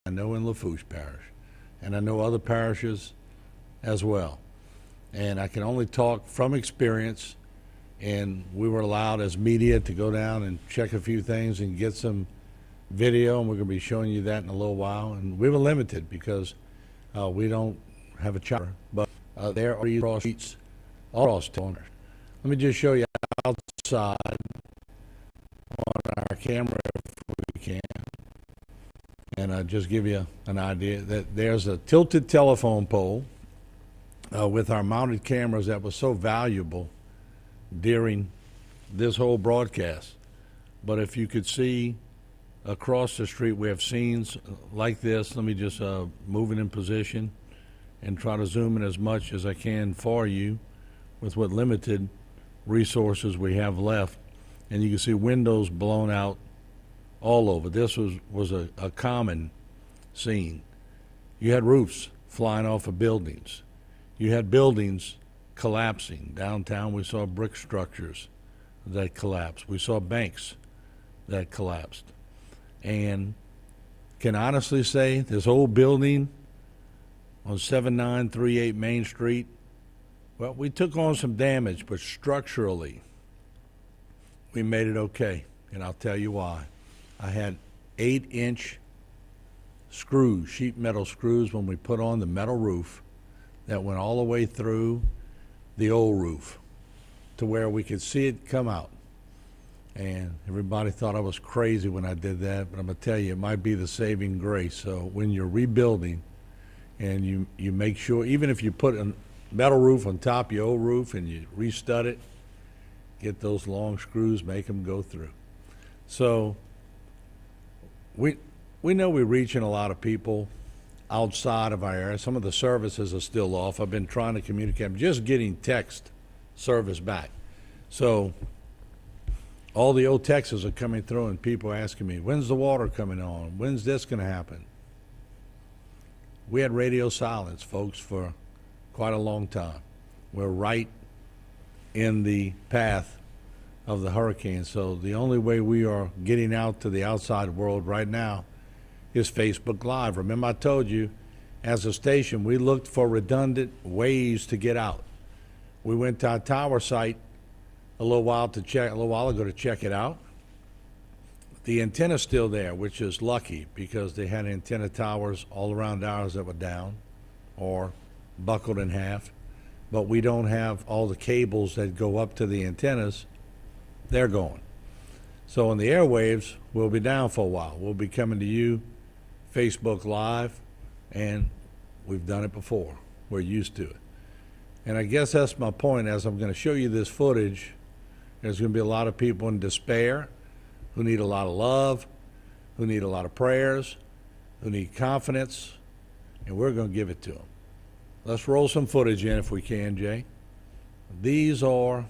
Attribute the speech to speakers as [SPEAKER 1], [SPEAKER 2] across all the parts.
[SPEAKER 1] I know in Lafourche Parish, and I know other parishes as well. And I can only talk from experience, and we were allowed as media to go down and check a few things and get some video, and we're going to be showing you that in a little while. And we were limited because we don't have a chopper, but there are cross streets all across corners. Let me just show you outside on our camera if we can, and just give you an idea that there's a tilted telephone pole with our mounted cameras that was so valuable during this whole broadcast. But if you could see across the street, we have scenes like this. Let me just move it in position and try to zoom in as much as I can for you with what limited resources we have left. And you can see windows blown out all over. This was a common scene. You had roofs flying off of buildings. You had buildings collapsing. Downtown we saw brick structures that collapsed. We saw banks that collapsed. And can honestly say this old building on 7938 Main Street, well, we took on some damage, but structurally we made it okay, and I'll tell you why. I had 8-inch screws, sheet metal screws, when we put on the metal roof that went all the way through the old roof to where we could see it come out. And everybody thought I was crazy when I did that, but I'm going to tell you, it might be the saving grace. So when you're rebuilding and you make sure, even if you put a metal roof on top of your old roof and you restud it, get those long screws, make them go through. So we know we're reaching a lot of people outside of our area. Some of the services are still off. I've been trying to communicate. I'm just getting text service back. So all the old texts are coming through and people are asking me, when's the water coming on? When's this going to happen? We had radio silence, folks, for quite a long time. We're right in the path of the hurricane. So the only way we are getting out to the outside world right now is Facebook Live. Remember I told you, as a station, we looked for redundant ways to get out. We went to our tower site a little while ago to check it out. The antenna's still there, which is lucky because they had antenna towers all around ours that were down or buckled in half. But we don't have all the cables that go up to the antennas. They're gone. So on the airwaves, we'll be down for a while. We'll be coming to you Facebook Live, and we've done it before. We're used to it. And I guess that's my point. As I'm going to show you this footage, there's going to be a lot of people in despair who need a lot of love, who need a lot of prayers, who need confidence, and we're going to give it to them. Let's roll some footage in if we can, Jay. These are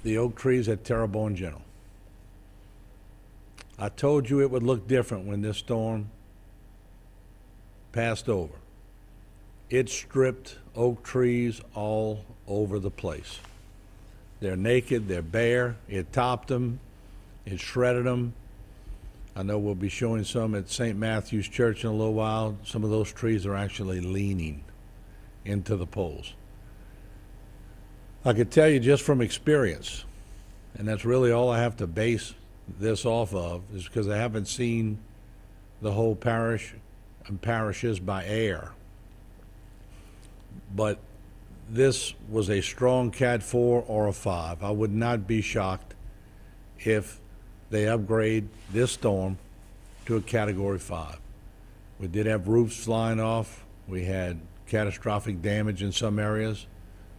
[SPEAKER 1] the oak trees at Terrebonne General. I told you it would look different when this storm passed over. It stripped oak trees all over the place. They're naked, they're bare. It topped them, it shredded them. I know we'll be showing some at St. Matthew's Church in a little while. Some of those trees are actually leaning into the poles. I could tell you just from experience, and that's really all I have to base this off of, is because I haven't seen the whole parish and parishes by air. But this was a strong Cat 4 or a 5. I would not be shocked if they upgrade this storm to a Category 5. We did have roofs flying off. We had catastrophic damage in some areas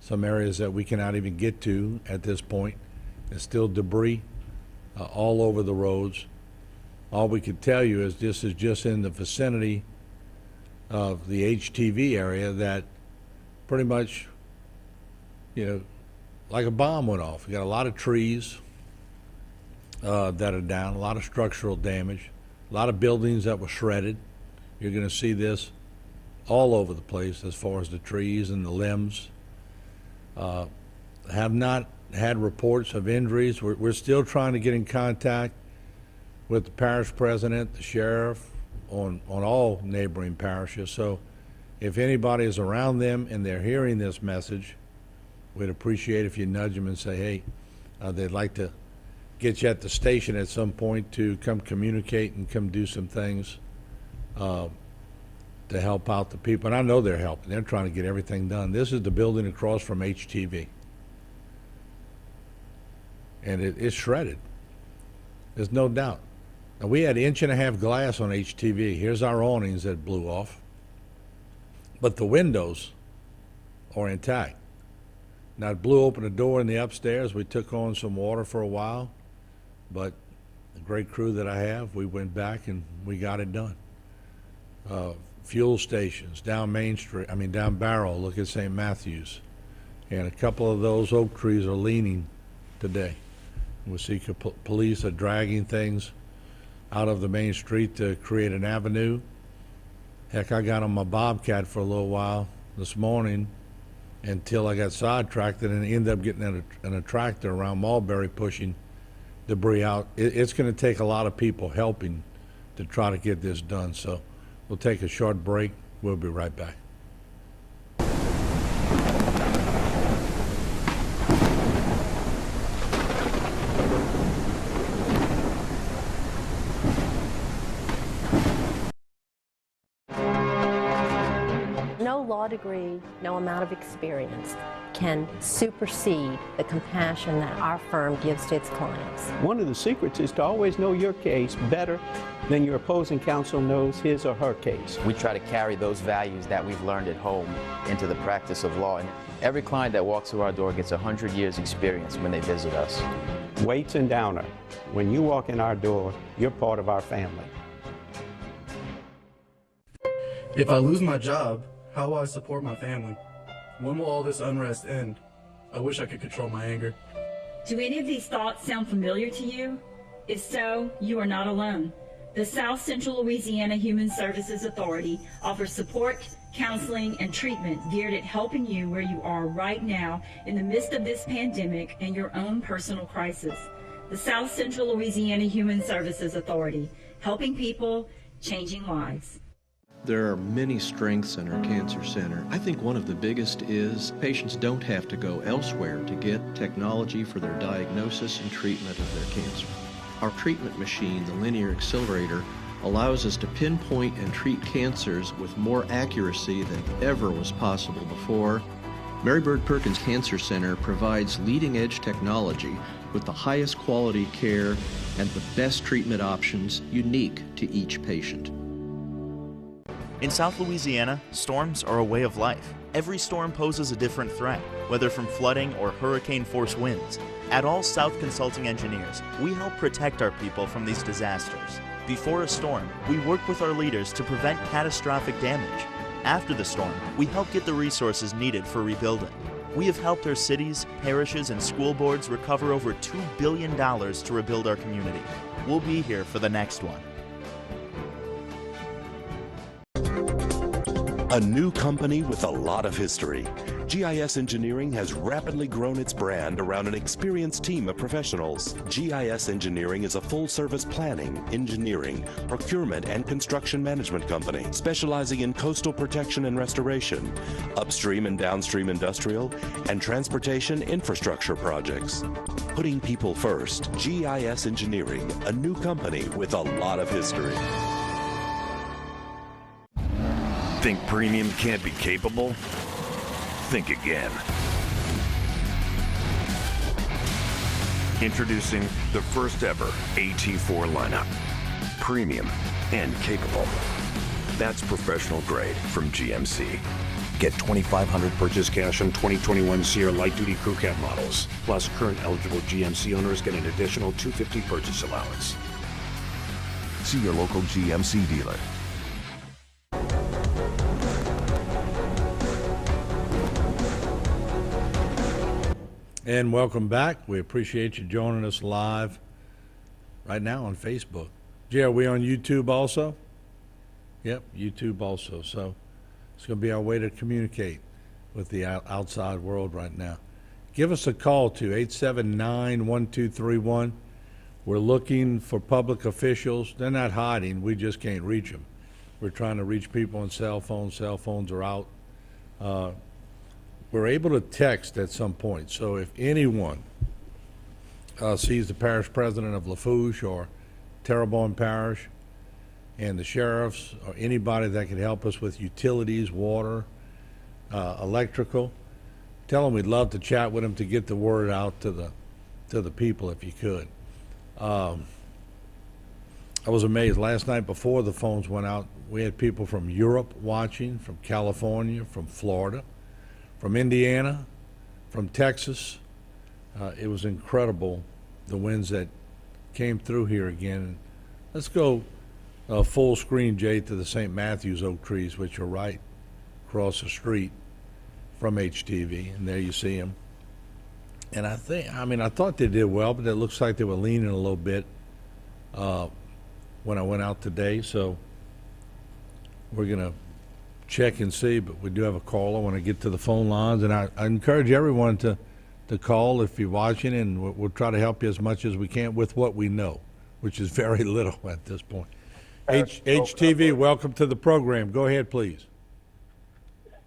[SPEAKER 1] that we cannot even get to at this point. There's still debris all over the roads. All we can tell you is this is just in the vicinity of the HTV area that pretty much, like a bomb went off. You got a lot of trees that are down, a lot of structural damage, a lot of buildings that were shredded. You're going to see this all over the place as far as the trees and the limbs. Have not had reports of injuries. We're still trying to get in contact with the parish president, the sheriff, on all neighboring parishes. So if anybody is around them and they're hearing this message, we'd appreciate if you nudge them and say, hey, they'd like to get you at the station at some point to come communicate and come do some things to help out the people. And I know they're helping. They're trying to get everything done. This is the building across from HTV. And it's shredded. There's no doubt. Now, we had 1.5 inch glass on HTV. Here's our awnings that blew off. But the windows are intact. Now, it blew open the door in the upstairs. We took on some water for a while. But the great crew that I have, we went back and we got it done. Fuel stations down Main Street, down Barrow, look at St. Matthews. And a couple of those oak trees are leaning today. We see police are dragging things out of the main street to create an avenue. Heck, I got on my Bobcat for a little while this morning until I got sidetracked and ended up getting in a tractor around Mulberry pushing debris out. It's going to take a lot of people helping to try to get this done. So we'll take a short break. We'll be right back.
[SPEAKER 2] No law degree, no amount of experience can supersede the compassion that our firm gives to its clients.
[SPEAKER 3] One of the secrets is to always know your case better than your opposing counsel knows his or her case.
[SPEAKER 4] We try to carry those values that we've learned at home into the practice of law. And every client that walks through our door gets 100 years experience when they visit us.
[SPEAKER 3] Waits and Downer. When you walk in our door, you're part of our family.
[SPEAKER 5] If I lose my job, how will I support my family? When will all this unrest end? I wish I could control my anger.
[SPEAKER 6] Do any of these thoughts sound familiar to you? If so, you are not alone. The South Central Louisiana Human Services Authority offers support, counseling, and treatment geared at helping you where you are right now in the midst of this pandemic and your own personal crisis. The South Central Louisiana Human Services Authority, helping people, changing lives.
[SPEAKER 7] There are many strengths in our cancer center. I think one of the biggest is patients don't have to go elsewhere to get technology for their diagnosis and treatment of their cancer. Our treatment machine, the linear accelerator, allows us to pinpoint and treat cancers with more accuracy than ever was possible before. Mary Bird Perkins Cancer Center provides leading-edge technology with the highest quality care and the best treatment options unique to each patient.
[SPEAKER 8] In South Louisiana, storms are a way of life. Every storm poses a different threat, whether from flooding or hurricane-force winds. At All South Consulting Engineers, we help protect our people from these disasters. Before a storm, we work with our leaders to prevent catastrophic damage. After the storm, we help get the resources needed for rebuilding. We have helped our cities, parishes, and school boards recover over $2 billion to rebuild our community. We'll be here for the next one.
[SPEAKER 9] A new company with a lot of history. GIS Engineering has rapidly grown its brand around an experienced team of professionals. GIS Engineering is a full-service planning, engineering, procurement, and construction management company specializing in coastal protection and restoration, upstream and downstream industrial, and transportation infrastructure projects. Putting people first, GIS Engineering, a new company with a lot of history.
[SPEAKER 10] Think premium can't be capable? Think again. Introducing the first ever AT4 lineup. Premium and capable. That's professional grade from GMC.
[SPEAKER 11] Get $2,500 purchase cash on 2021 Sierra light-duty crew cab models. Plus, current eligible GMC owners get an additional $250 purchase allowance.
[SPEAKER 10] See your local GMC dealer.
[SPEAKER 1] And welcome back. We appreciate you joining us live right now on Facebook. Jay, are we on YouTube also? Yep, YouTube also. So it's going to be our way to communicate with the outside world right now. Give us a call to 879-1231. We're looking for public officials. They're not hiding. We just can't reach them. We're trying to reach people on cell phones. Cell phones are out. We're able to text at some point. So if anyone sees the parish president of Lafourche or Terrebonne Parish and the sheriffs or anybody that could help us with utilities, water, electrical, tell them we'd love to chat with them to get the word out to the people if you could. I was amazed. Last night before the phones went out, we had people from Europe watching, from California, from Florida, from Indiana, from Texas. It was incredible, the winds that came through here again. Let's go full screen, Jay, to the St. Matthews oak trees, which are right across the street from HTV, and there you see them. And I thought they did well, but it looks like they were leaning a little bit when I went out today. So we're going to check and see, but we do have a caller. I want to get to the phone lines, and I encourage everyone to call if you're watching, and we'll try to help you as much as we can with what we know, which is very little at this point. HTV, welcome to the program. Go ahead, please.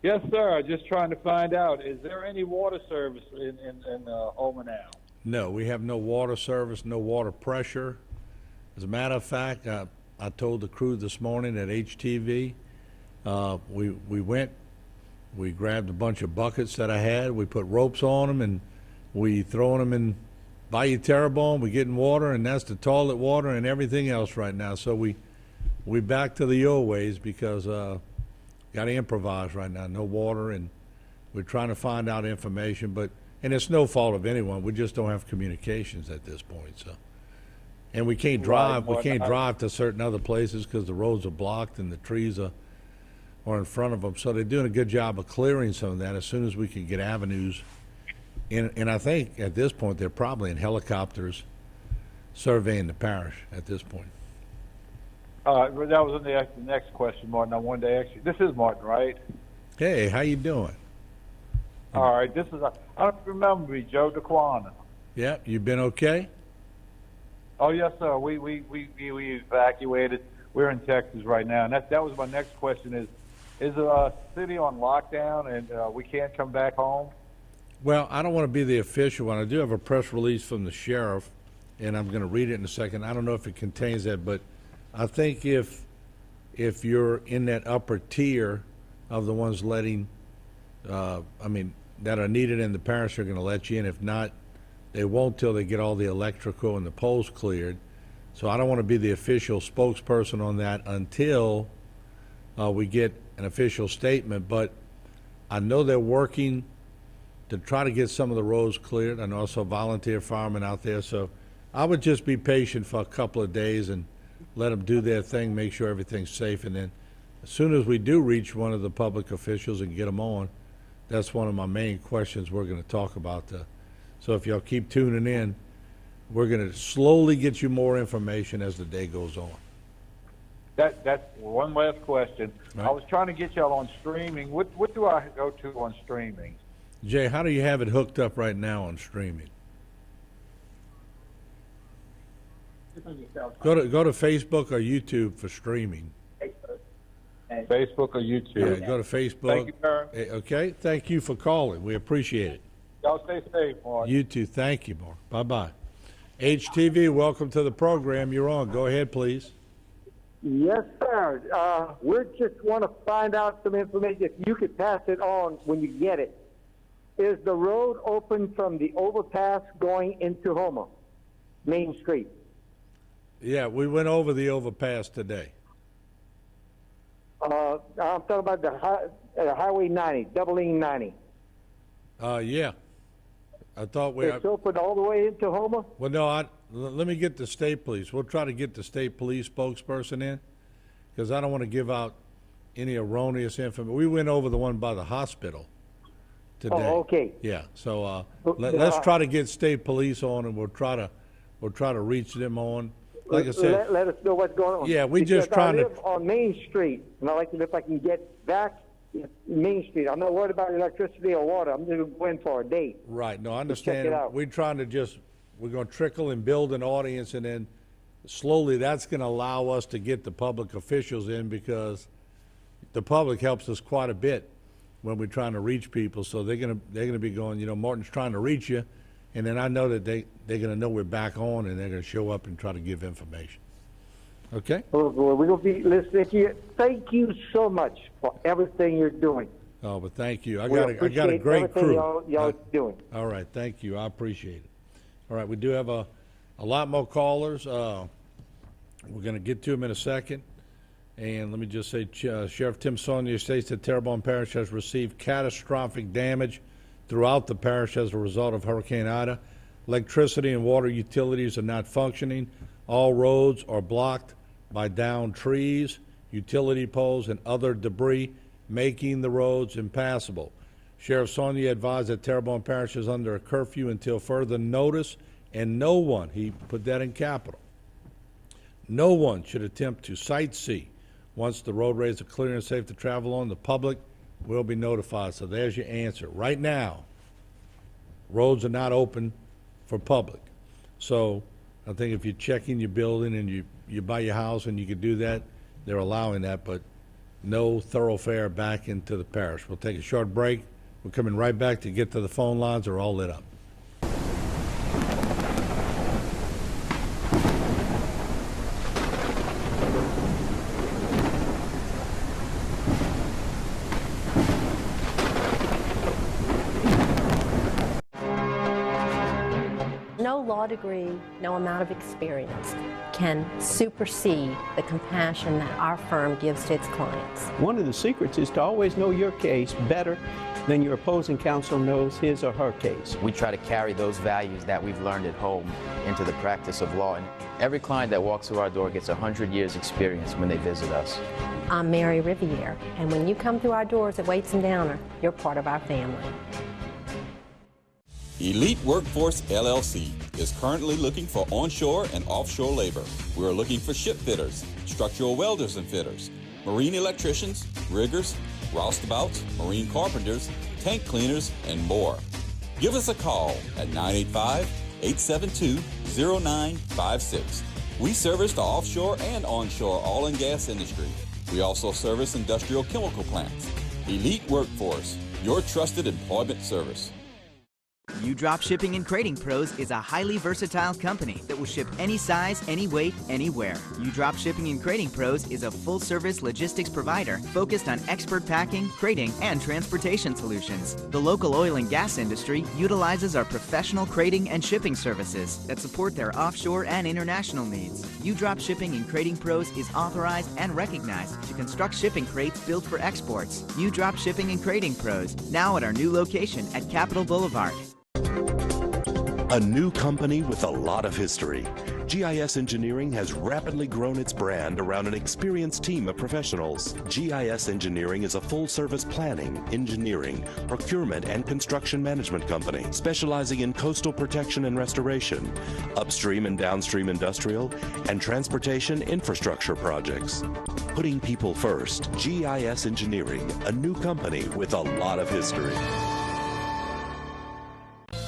[SPEAKER 12] Yes, sir. Just trying to find out, is there any water service in Houma now?
[SPEAKER 1] No, we have no water service, no water pressure. As a matter of fact, I told the crew this morning at HTV, we went, we grabbed a bunch of buckets that I had, we put ropes on them, and we throwing them in Bayou Terrebonne, we getting water, and that's the toilet water and everything else right now. So we back to the old ways because got to improvise right now. No water, and we're trying to find out information, and it's no fault of anyone. We just don't have communications at this point. So, and we can't drive. We can't drive to certain other places because the roads are blocked and the trees are in front of them. So they're doing a good job of clearing some of that as soon as we can get avenues. And I think at this point they're probably in helicopters surveying the parish at this point.
[SPEAKER 12] That was the next question, Martin. I wanted to ask you. This is Martin, right?
[SPEAKER 1] Hey, how you doing?
[SPEAKER 12] All right. This is I don't remember me, Joe DeQuana.
[SPEAKER 1] Yeah, you been okay?
[SPEAKER 12] Oh yes, sir. We evacuated. We're in Texas right now, and that was my next question. Is the city on lockdown and we can't come back home?
[SPEAKER 1] Well, I don't want to be the official one. I do have a press release from the sheriff, and I'm going to read it in a second. I don't know if it contains that, but I think if you're in that upper tier of the ones letting, that are needed in the parish, are going to let you in. If not, they won't till they get all the electrical and the poles cleared. So I don't want to be the official spokesperson on that until we get an official statement. But I know they're working to try to get some of the roads cleared. I know also volunteer firemen out there. So I would just be patient for a couple of days and let them do their thing, make sure everything's safe. And then as soon as we do reach one of the public officials and get them on, that's one of my main questions we're going to talk about. So if y'all keep tuning in, we're going to slowly get you more information as the day goes on.
[SPEAKER 12] That's one last question. Right. I was trying to get y'all on streaming. What do I go to on streaming?
[SPEAKER 1] Jay, how do you have it hooked up right now on streaming? Go to Facebook or YouTube for streaming.
[SPEAKER 12] Facebook or YouTube.
[SPEAKER 1] Yeah, go to Facebook.
[SPEAKER 12] Thank you, sir.
[SPEAKER 1] Okay, thank you for calling. We appreciate it.
[SPEAKER 12] Y'all stay safe, Mark.
[SPEAKER 1] You too. Thank you, Mark. Bye-bye. HTV, welcome to the program. You're on. Go ahead, please.
[SPEAKER 13] Yes, sir. We just want to find out some information. If you could pass it on when you get it. Is the road open from the overpass going into Houma, Main Street?
[SPEAKER 1] Yeah, we went over the overpass today.
[SPEAKER 13] I'm talking about the Highway 90, doubling 90.
[SPEAKER 1] Yeah. I thought
[SPEAKER 13] It's open all the way into Houma?
[SPEAKER 1] Well, no, let me get the state police. We'll try to get the state police spokesperson in because I don't want to give out any erroneous information. We went over the one by the hospital today.
[SPEAKER 13] Oh, okay.
[SPEAKER 1] Yeah, so let's try to get state police on, and we'll try to reach them on. Like I said,
[SPEAKER 13] let us know what's going on.
[SPEAKER 1] Yeah, we
[SPEAKER 13] because
[SPEAKER 1] just trying
[SPEAKER 13] I live on Main Street, and I'd like to know if I can get back Main Street. I'm not worried about electricity or water. I'm just going for a date.
[SPEAKER 1] Right. No, I understand.
[SPEAKER 13] Check it out.
[SPEAKER 1] We're going to trickle and build an audience, and then slowly that's going to allow us to get the public officials in, because the public helps us quite a bit when we're trying to reach people. So they're going to be going, you know, Martin's trying to reach you, and then I know that they're going to know we're back on, and they're going to show up and try to give information. Okay?
[SPEAKER 13] Oh, boy, we're going to be listening to you. Thank you so much for everything you're doing.
[SPEAKER 1] Oh, but thank you. I
[SPEAKER 13] We
[SPEAKER 1] got a
[SPEAKER 13] appreciate
[SPEAKER 1] great crew.
[SPEAKER 13] y'all doing.
[SPEAKER 1] All right, thank you. I appreciate it. All right, we do have a lot more callers. We're going to get to them in a second. And let me just say, Sheriff Tim Saunier states that Terrebonne Parish has received catastrophic damage throughout the parish as a result of Hurricane Ida. Electricity and water utilities are not functioning. All roads are blocked by downed trees, utility poles, and other debris, making the roads impassable. Sheriff Saunier advised that Terrebonne Parish is under a curfew until further notice, and no one, he put that in capital, no one should attempt to sightsee. Once the roadways are clear and safe to travel on, the public will be notified. So there's your answer. Right now, roads are not open for public. So I think if you're checking your building and you buy your house and you can do that, they're allowing that, but no thoroughfare back into the parish. We'll take a short break. We're coming right back to get to the phone lines. They're all lit up.
[SPEAKER 2] No law degree, no amount of experience can supersede the compassion that our firm gives to its clients.
[SPEAKER 3] One of the secrets is to always know your case better than your opposing counsel knows his or her case.
[SPEAKER 4] We try to carry those values that we've learned at home into the practice of law. And every client that walks through our door gets 100 years experience when they visit us.
[SPEAKER 2] I'm Mary Riviere, and when you come through our doors at Waits and Downer, you're part of our family.
[SPEAKER 14] Elite Workforce LLC is currently looking for onshore and offshore labor. We are looking for ship fitters, structural welders and fitters, marine electricians, riggers, roustabouts, marine carpenters, tank cleaners, and more. Give us a call at 985-872-0956. We service the offshore and onshore oil and gas industry. We also service industrial chemical plants. Elite Workforce, your trusted employment service.
[SPEAKER 15] U-Drop Shipping and Crating Pros is a highly versatile company that will ship any size, any weight, anywhere. U-Drop Shipping and Crating Pros is a full-service logistics provider focused on expert packing, crating, and transportation solutions. The local oil and gas industry utilizes our professional crating and shipping services that support their offshore and international needs. U-Drop Shipping and Crating Pros is authorized and recognized to construct shipping crates built for exports. U-Drop Shipping and Crating Pros, now at our new location at Capitol Boulevard.
[SPEAKER 9] A new company with a lot of history. GIS Engineering has rapidly grown its brand around an experienced team of professionals. GIS Engineering is a full-service planning, engineering, procurement, and construction management company specializing in coastal protection and restoration, upstream and downstream industrial, and transportation infrastructure projects. Putting people first, GIS Engineering, a new company with a lot of history.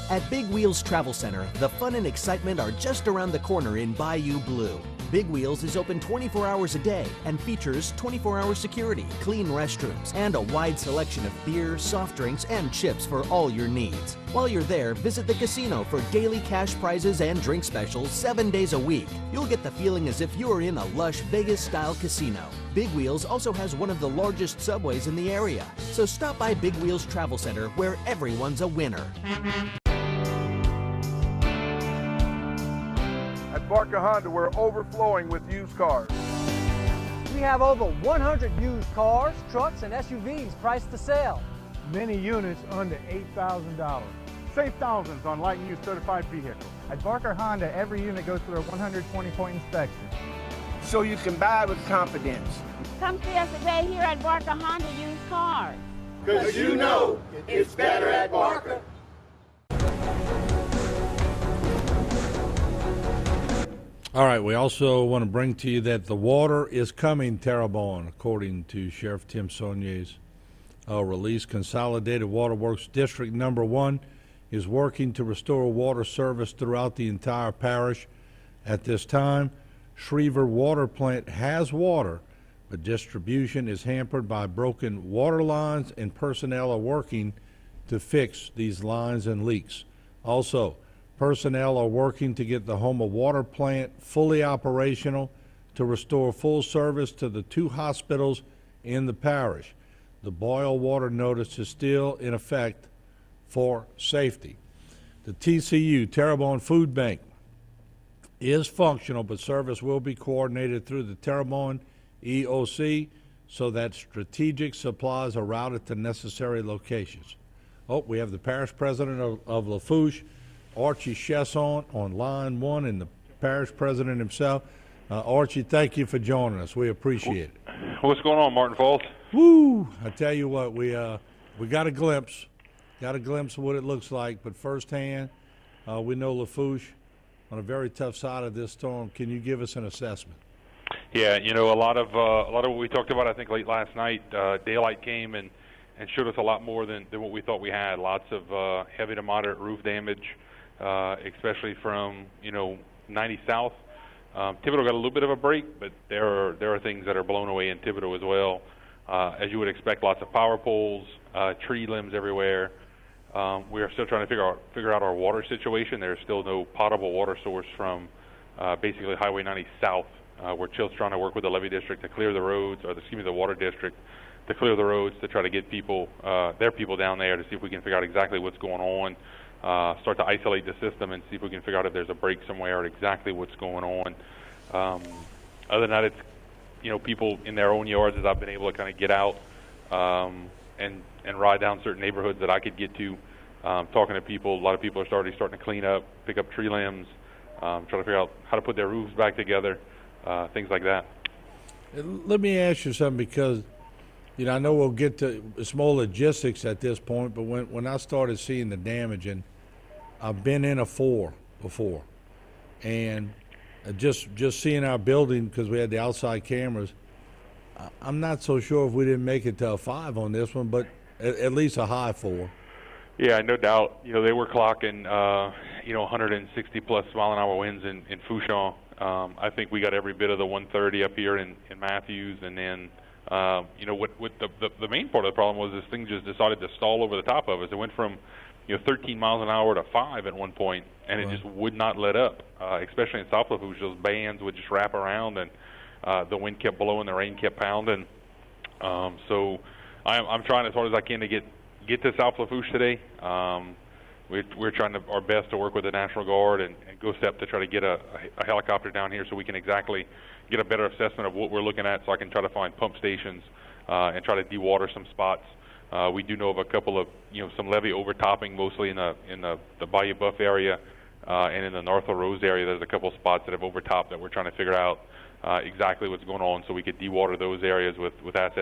[SPEAKER 16] At Big Wheels Travel Center, the fun and excitement are just around the corner in Bayou Blue. Big Wheels is open 24 hours a day and features 24-hour security, clean restrooms, and a wide selection of beer, soft drinks, and chips for all your needs. While you're there, visit the casino for daily cash prizes and drink specials 7 days a week. You'll get the feeling as if you are in a lush Vegas-style casino. Big Wheels also has one of the largest subways in the area. So stop by Big Wheels Travel Center, where everyone's a winner.
[SPEAKER 17] At Barker Honda, we're overflowing with used cars.
[SPEAKER 18] We have over 100 used cars, trucks, and SUVs priced to sell.
[SPEAKER 19] Many units under $8,000. Save thousands on light and used certified vehicles.
[SPEAKER 20] At Barker Honda, every unit goes through a 120-point inspection.
[SPEAKER 21] So you can buy with confidence.
[SPEAKER 22] Come see us today here at Barker Honda Used Cars.
[SPEAKER 21] Because you know it's better at Barker.
[SPEAKER 1] All right, we also want to bring to you that the water is coming, Terrebonne, according to Sheriff Tim Saunier's release. Consolidated Waterworks District Number 1 is working to restore water service throughout the entire parish. At this time, Schriever water plant has water, but distribution is hampered by broken water lines, and personnel are working to fix these lines and leaks. Also, personnel are working to get the Houma water plant fully operational to restore full service to the 2 hospitals in the parish. The boil water notice is still in effect for safety. The TCU, Terrebonne Food Bank, is functional, but service will be coordinated through the Terrebonne EOC so that strategic supplies are routed to necessary locations. Oh, we have the parish president of Lafourche, Archie Chesson, on line 1, and the parish president himself. Archie, thank you for joining us. We appreciate it.
[SPEAKER 5] What's going on, Martin Falls?
[SPEAKER 1] Woo! I tell you what, we got a glimpse of what it looks like, but firsthand, we know Lafourche on a very tough side of this storm. Can you give us an assessment?
[SPEAKER 5] Yeah, you know, a lot of what we talked about, I think, late last night. Daylight came and showed us a lot more than what we thought we had. Lots of heavy to moderate roof damage, especially from 90 South. Thibodaux got a little bit of a break, but there are things that are blown away in Thibodaux as well. As you would expect, lots of power poles, tree limbs everywhere. We are still trying to figure out our water situation. There's still no potable water source from basically Highway 90 South. We're still trying to work with the levee district to clear the roads, or the water district to clear the roads to try to get their people down there to see if we can figure out exactly what's going on. Start to isolate the system and see if we can figure out if there's a break somewhere or exactly what's going on. Other than that, it's people in their own yards that I've been able to kind of get out and ride down certain neighborhoods that I could get to. Talking to people, a lot of people are starting to clean up, pick up tree limbs, trying to figure out how to put their roofs back together, things like that.
[SPEAKER 1] Let me ask you something, because I know we'll get to it's more logistics at this point, but when I started seeing the damage, and I've been in a 4 before, and just seeing our building, because we had the outside cameras, I'm not so sure if we didn't make it to a 5 on this one, but at least a high 4.
[SPEAKER 5] Yeah, no doubt. They were clocking 160 plus mile an hour winds in Fouchon. I think we got every bit of the 130 up here in Matthews, and then what the main part of the problem was this thing just decided to stall over the top of us. It went from 13 miles an hour to 5 at one point, and it just would not let up. Especially in South Lafourche, those bands would just wrap around, and the wind kept blowing, the rain kept pounding. So I'm trying as hard as I can to get to South Lafourche today. We're trying our best to work with the National Guard and GOSEP to try to get a helicopter down here so we can exactly get a better assessment of what we're looking at, so I can try to find pump stations and try to dewater some spots. We do know of a couple of some levee overtopping, mostly in the Bayou Buff area and in the North Rose area. There's a couple of spots that have overtopped that we're trying to figure out exactly what's going on, so we could dewater those areas with assets